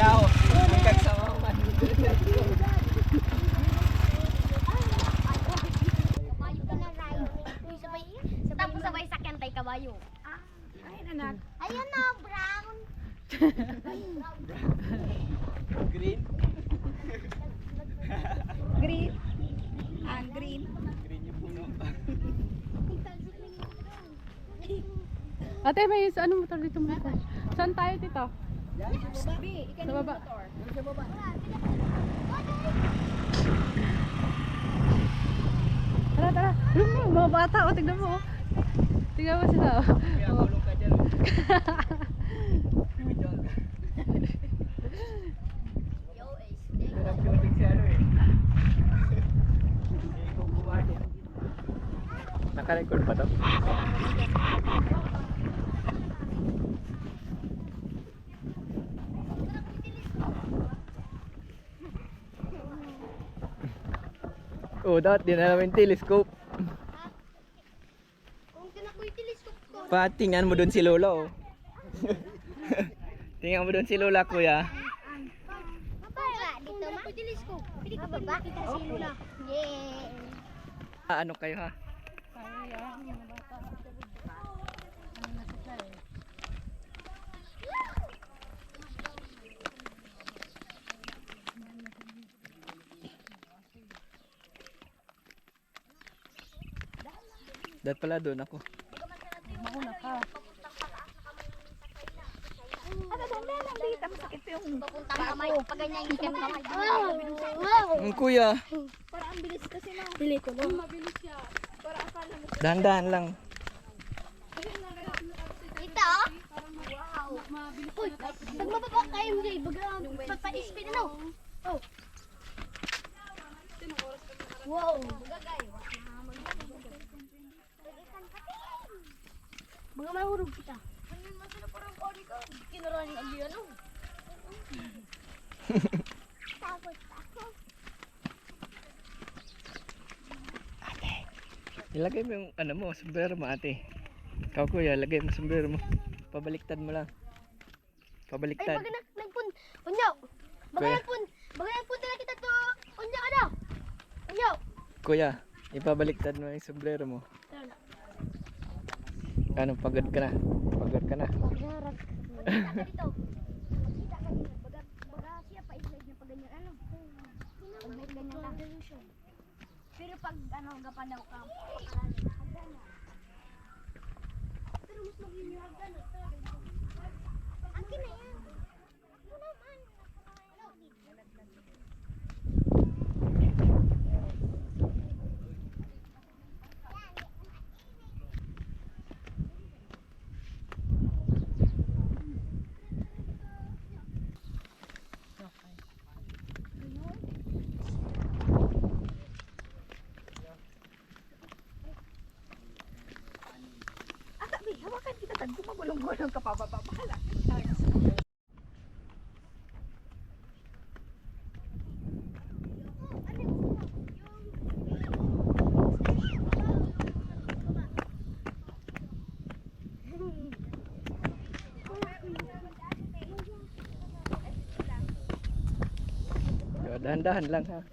daw. Hanggang sa maman. Kabayo ka na, Ray. Tapos sabay sakyan tayo kabayo. Ay, anak. Ayun na, brown. Green. Green. Green. Green yung puno. Ate, may ano motor dito mo? Saan tayo dito? Sa baba. Tara, tara. Mga bata, o, tignan mo. Tignan mo sila. Kaya gulong ka dyan. Hirap shooting si ano eh. Hindi ko buwado. Naka-record pa to? Oh, dapat din na namin telescope. Kung tinakoy telescope ko. Patingnan mo doon si Lola oh. Tingnan mo doon si Lola kuya. Baba, dito ma. Telescope. Pwede ka baba? Kita si Lula. Yeah. Ano kayo ha? Dahil pala doon ako. Mauna ka. Ano na lang dito? Masakit yung Papuntang kamay. Pag ganyan yung kamay. Ang kuya, para ang bilis kasi no. Dili ko no. Mabilis siya. Para akala mo dahan-dahan lang. Ito. Wow. Uy, nagbababa kayo hindi. Baga, pagpa-speed ano. Oh. Wow. Mga mahurog kita. Kinaraning ang ano. Takot ako. Ilagay mo yung ano mo, sombrero mo ate. Ikaw kuya, lagay mo sombrero mo. Pabaliktad mo lang. Ay, Pabaliktad. baga nagpun. Unyo. Baga Kuya. nagpun. Baga nagpun na kita to. Unyo ano? Unyo. Kuya, ipabaliktad mo yung sombrero mo. Ano, pagod ka na? Pagod ka na? Pagharap. Kita ka dito. Kita ka dito. Baga siya pa islide niya pag ganyan ano. Pag may ganyan ka. Pero pag ano, gapanaw ka. Pero mas mag-inyo hagdan. Akin na yan. Ano naman? ata, bi, hawakan kita tag gumagulong-gulong ka pa baba. Bahala. Dahan-dahan lang ha.